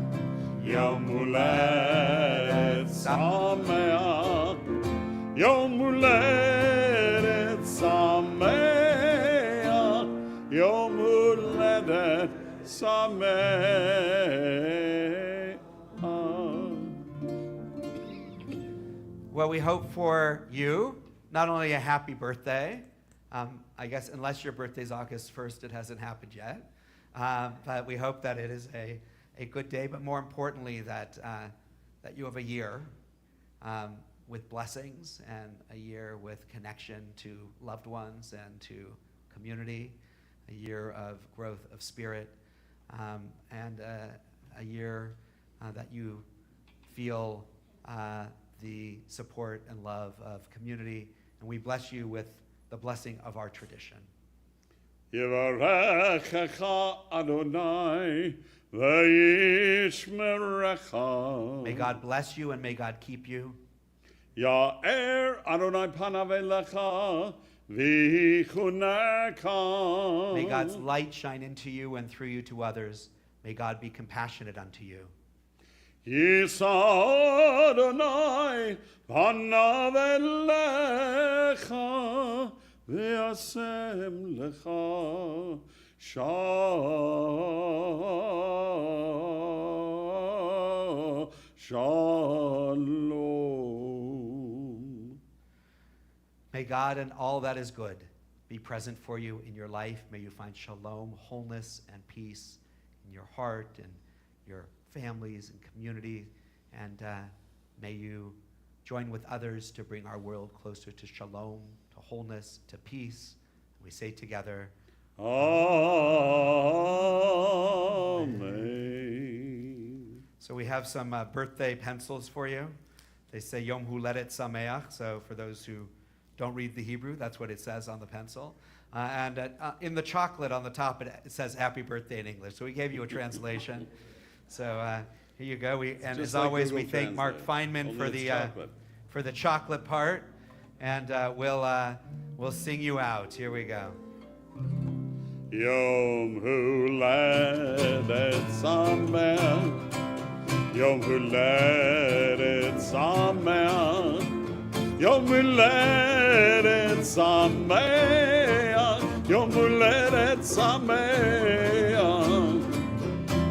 Yom Huledet Sameach, Yom Huledet Sameach, Yom Huledet Sameach. Well, we hope for you not only a happy birthday. I guess unless your birthday's August 1st, it hasn't happened yet. But we hope that it is a good day, but more importantly, that you have a year with blessings and a year with connection to loved ones and to community, a year of growth of spirit, and a year that you feel the support and love of community. And we bless you with the blessing of our tradition. Yevarechecha Adonai v'yishmerecha. May God bless you and may God keep you. Ya'er Adonai panav elecha v'yichuneka. May God's light shine into you and through you to others. May God be compassionate unto you. Yisa Adonai panav elecha v'yasem lecha shalom. May God and all that is good be present for you in your life. May you find shalom, wholeness, and peace in your heart and your families and community. And may you join with others to bring our world closer to shalom, to wholeness, to peace. We say together, Amen. So we have some birthday pencils for you. They say Yom Huledet Sameach. So for those who don't read the Hebrew, that's what it says on the pencil. And in the chocolate on the top, it says Happy Birthday in English. So we gave you a translation. So here you go. And as always, we thank Mark Feynman for the chocolate part. And we'll sing you out. Here we go. Yom Huledet Sameach, Yom Huledet Sameach, Yom Huledet Sameach, Yom Huledet Sameach,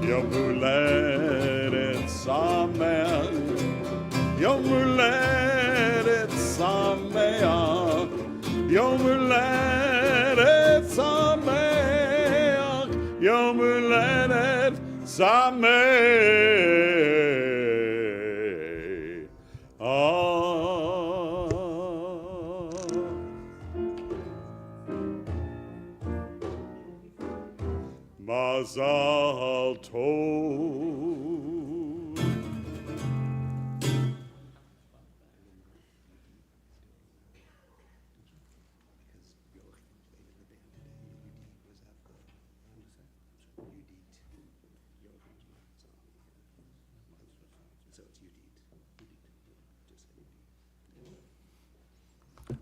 Yom Huledet Sameach, Yom Huledet Sameach, Yom Huledet Sameach, Yom Huledet Sameach. Mazal Tov.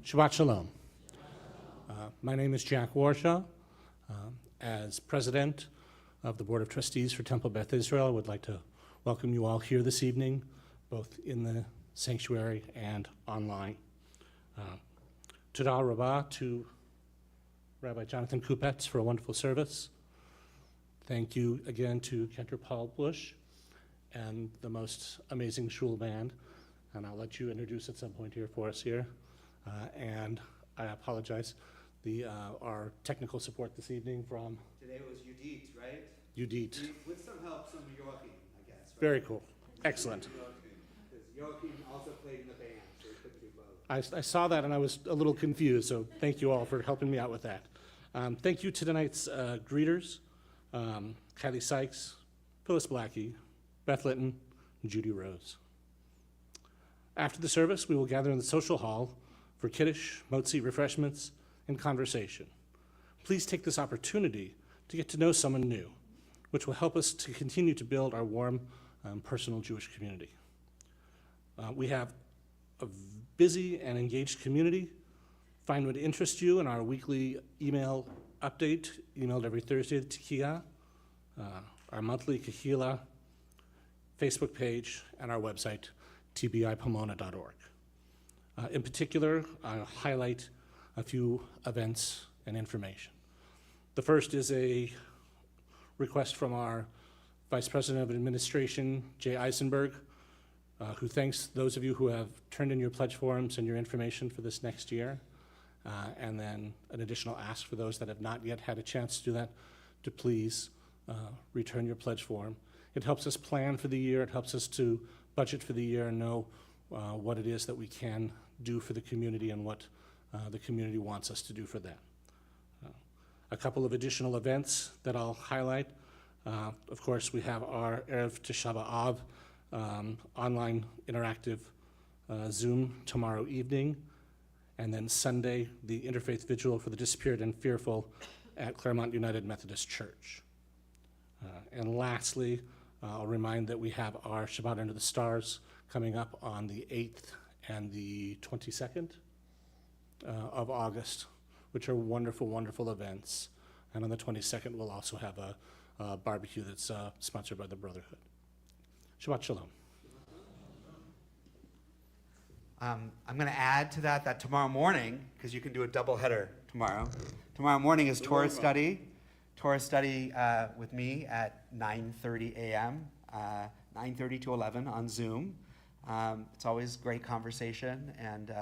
Shabbat Shalom. My name is Jack Warshaw. As president of the Board of Trustees for Temple Beth Israel, I would like to welcome you all here this evening, both in the sanctuary and online. Todah Rabbah to Rabbi Jonathan Kupetz for a wonderful service. Thank you again to Cantor Paul Bush and the most amazing Shul band. And I'll let you introduce at some point here for us here. And I apologize, our technical support this evening from Today was Judith, right? Judith. With some help, some Joachim, I guess. Right? Very cool. Excellent. Because Joachim also played in the band, so he couldn't do both. I saw that and I was a little confused, so thank you all for helping me out with that. Thank you to tonight's greeters, Kylie Sykes, Phyllis Blackie, Beth Litton, and Judy Rose. After the service, we will gather in the social hall for kiddush, motzi, refreshments, and conversation. Please take this opportunity to get to know someone new, which will help us to continue to build our warm, personal Jewish community. We have a busy and engaged community. Find what interests you in our weekly email update, emailed every Thursday to Tekiah, our monthly Kahila Facebook page, and our website, tbipomona.org. In particular, I'll highlight a few events and information. The first is a request from our Vice President of Administration, Jay Eisenberg, who thanks those of you who have turned in your pledge forms and your information for this next year, and then an additional ask for those that have not yet had a chance to do that, to please return your pledge form. It helps us plan for the year, it helps us to budget for the year and know what it is that we can do for the community and what the community wants us to do for them. A couple of additional events that I'll highlight. Of course, we have our Erev Tisha B'Av online interactive Zoom tomorrow evening, and then Sunday, the Interfaith Vigil for the Disappeared and Fearful at Claremont United Methodist Church. And lastly, I'll remind that we have our Shabbat Under the Stars coming up on the 8th and the 22nd of August, which are wonderful, wonderful events. And on the 22nd, we'll also have a barbecue that's sponsored by the Brotherhood. Shabbat Shalom. I'm going to add to that tomorrow morning, because you can do a double header tomorrow. Tomorrow morning is Torah study. Torah study with me at 9:30 a.m., 9:30 to 11 on Zoom. It's always great conversation, and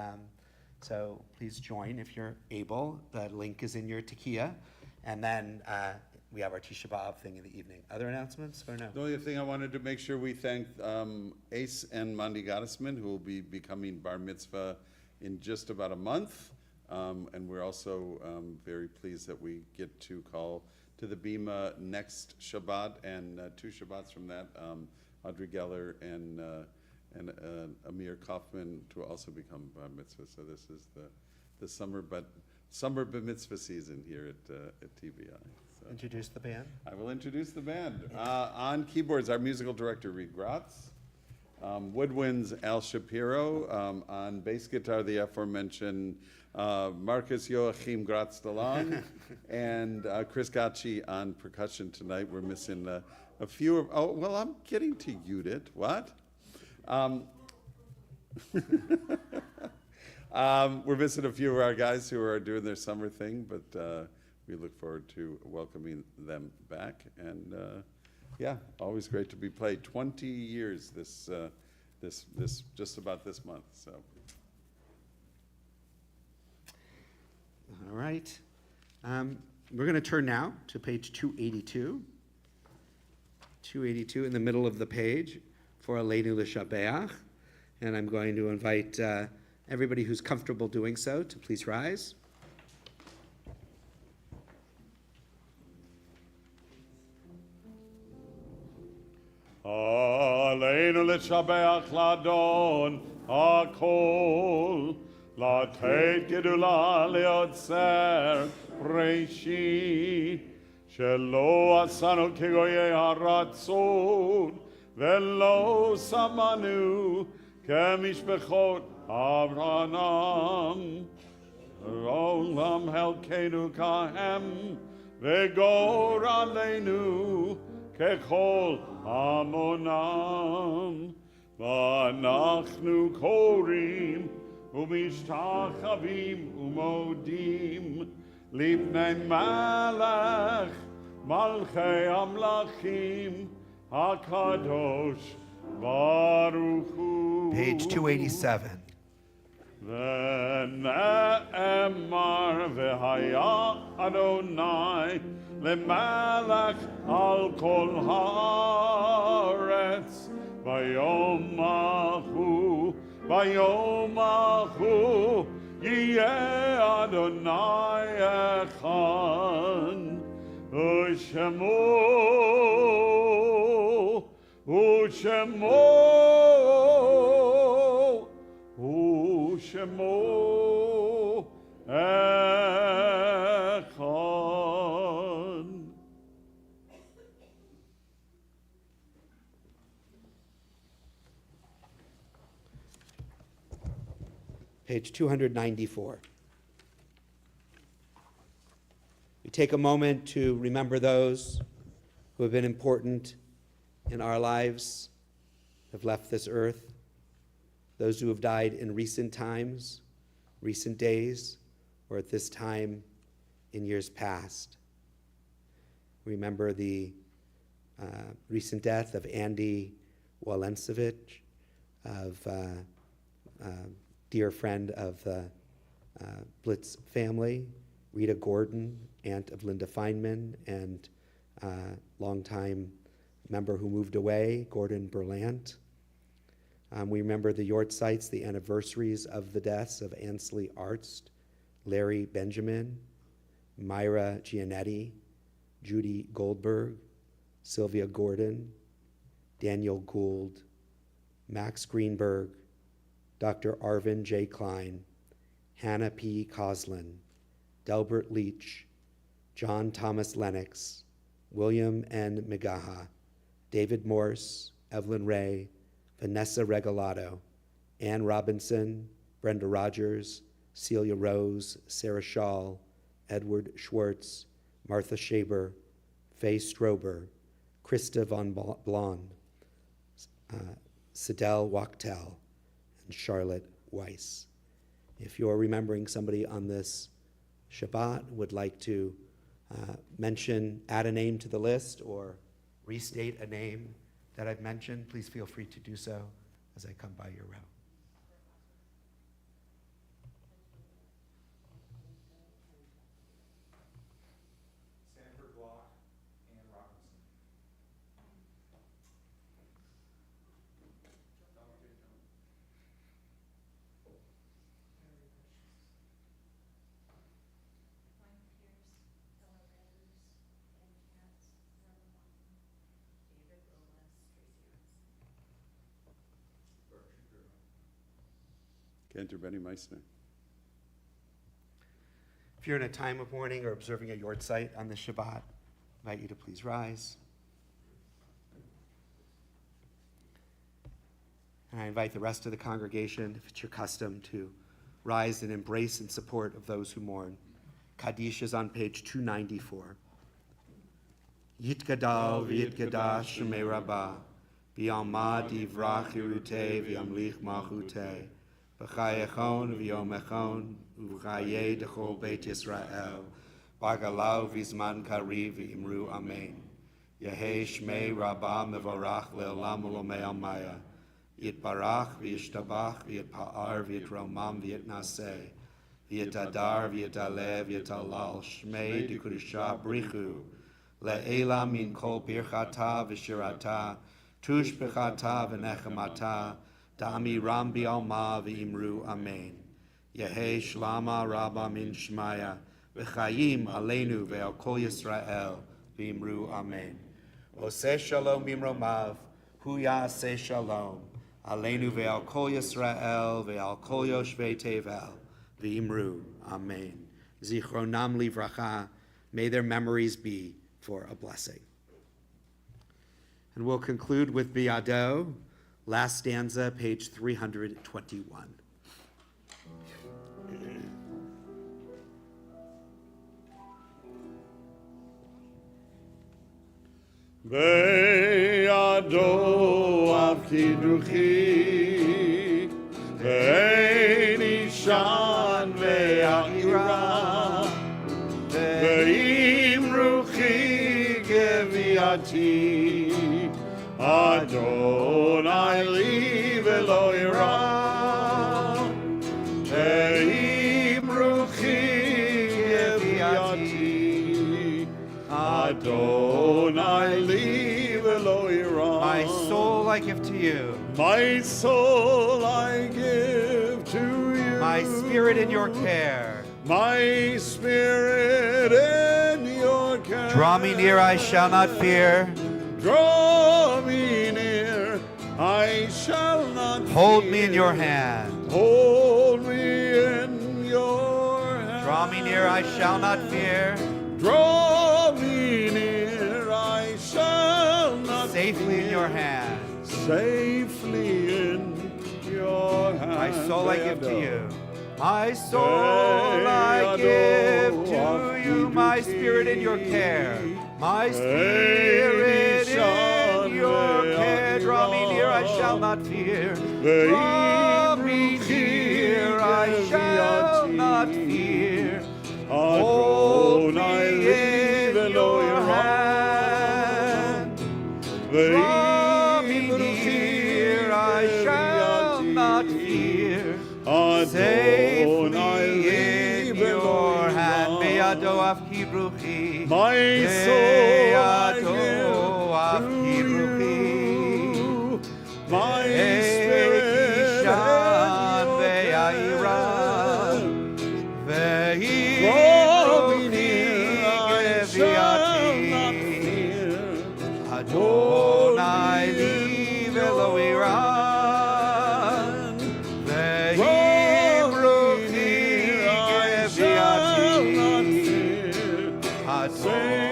so please join if you're able. The link is in your Tekiah. And then we have our Tisha B'Av thing in the evening. Other announcements or no? The only thing I wanted to make sure we thank Ace and Mandi Gottesman, who will be becoming bar mitzvah in just about a month. And we're also very pleased that we get to call to the Bima next Shabbat, and 2 Shabbats from that, Audrey Geller and Amir Kaufman to also become bar mitzvah. So this is the summer b'mitzvah season here at TBI. So Introduce the band. I will introduce the band. On keyboards, our musical director, Reed Gratz. Woodwinds, Al Shapiro. On bass guitar, the aforementioned Marcus Joachim Gratz DeLong. And Chris Gacci on percussion tonight. We're missing a few of, oh, well, I'm getting to Judith. What? We're missing a few of our guys who are doing their summer thing, but we look forward to welcoming them back. And yeah, always great to be played. 20 years this just about this month. So. All right. We're going to turn now to page 282. 282 in the middle of the page for Aleinu L'Shabeach. And I'm going to invite everybody who's comfortable doing so to please rise. Aleinu l'shabeach l'Adon hakol, לתת גדולה ליוצר ראשית, שלא עשינו כגויי הרצון, ולא שמנו כמשפחות אברהם, Olam Helkeinu Kahem, Vegor Aleinu, Kechol Amonam, Vanachnu Korim, Umishtachavim Umodim, Lipnei Malach, Malchei Amlachim, HaKadosh, Baruch Hu. Page 287. ונאמר והיה אדוני למלך על כל הארץ ביום ההוא יהיה אדוני אחד ושמו אחד. Page 294. We take a moment to remember those who have been important in our lives, have left this earth, those who have died in recent times, recent days, or at this time in years past. Remember the recent death of Andy Walensevich, of dear friend of the Blitz family, Rita Gordon, aunt of Linda Feynman, and longtime member who moved away, Gordon Berlant. We remember the Yortzites, the anniversaries of the deaths of Ansley Arzt, Larry Benjamin, Myra Gianetti, Judy Goldberg, Sylvia Gordon, Daniel Gould, Max Greenberg, Dr. Arvin J. Klein, Hannah P. Coslin, Delbert Leach, John Thomas Lennox, William N. Migaha, David Morse, Evelyn Ray, Vanessa Regalado, Ann Robinson, Brenda Rogers, Celia Rose, Sarah Schall, Edward Schwartz, Martha Shaber, Faye Strober, Krista von Blon, Sidel Wachtel, and Charlotte Weiss. If you're remembering somebody on this Shabbat, would like to mention, add a name to the list, or restate a name that I've mentioned, please feel free to do so as I come by your row. Sanford Block, Ann Robinson. Cantor Benny Meissner. If you're in a time of mourning or observing a Yortzeit on the Shabbat, I invite you to please rise. And I invite the rest of the congregation, if it's your custom, to rise and embrace and support of those who mourn. Kaddish is on page 294. Yitgadal v'yitgadash shemei rabbah, v'yalmad yivrach yirutei v'yamlich malchutei, v'chayechon v'yomechon, uv'chayei dechol beit Yisrael, bagalau v'zman kariv v'imru amen. Yehei shmei rabbah mevorach le'olam u'lomei almaya, yitbarach v'yishtabach v'yitpa'ar v'yitromam v'yitnaseh, v'yitadar v'yitaleh v'yitalal shmei d'kudusha brichu, le'ela min kol birchata v'shirata, tush b'chata v'nechemata, da'ami ram bi'alma v'imru amen. Yehei shlama rabba min shmaya, v'chayim aleinu ve'al kol Yisrael v'imru amen. Oseh shalom mimromav, hu ya'aseh shalom, aleinu ve'al kol Yisrael ve'al kol yoshvei tevel v'imru amen. Zichronam livracha, may their memories be for a blessing. And we'll conclude with Biado, last stanza, page 321. בידו אף קידוחי, ואין אישן ואירה, ואם רוחי גביעתי, אדוני לי ולא אירא. ואם רוחי גביעתי, אדוני לי ולא אירא. My soul I give to you. My soul I give to you. My spirit in your care. My spirit in your care. Draw me near, I shall not fear. Draw me near, I shall not Hold fear. me in your hand. Hold me in your hand. Draw me near, I shall not fear. Draw me near, I shall not Safely in fear. your hands. Safely in your hand. My soul I give to you. My soul I give to you. My spirit in your care. My spirit in your care. Draw me near, I shall not fear. Draw me near, I shall not fear. Hold me in your hand. Draw me near, I shall not fear. Safely in your hand. Be'ado af kibruchi. My soul I give to you. My spirit in your hand. Draw me near, I shall not fear. Adonai li velo ira.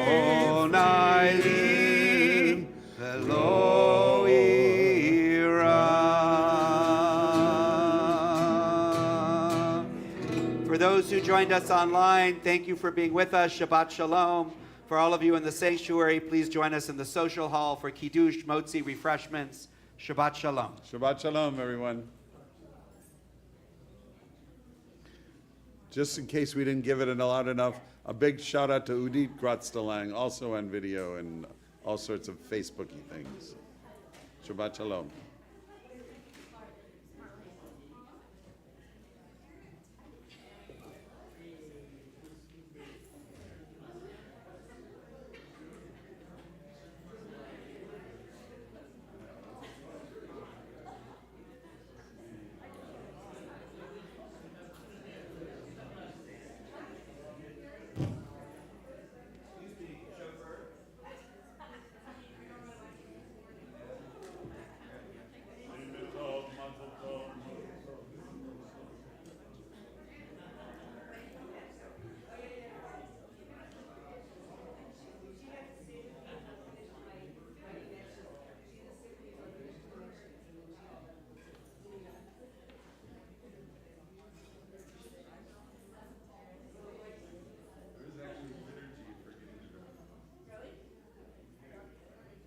Adonai li velo ira. For those who joined us online, thank you for being with us. Shabbat Shalom. For all of you in the sanctuary, please join us in the social hall for Kiddush, Motzi, refreshments. Shabbat Shalom. Shabbat Shalom, everyone. Just in case we didn't give it loud enough, a big shout out to Udit Gratztalang, also on video and all sorts of Facebooky things. Shabbat Shalom.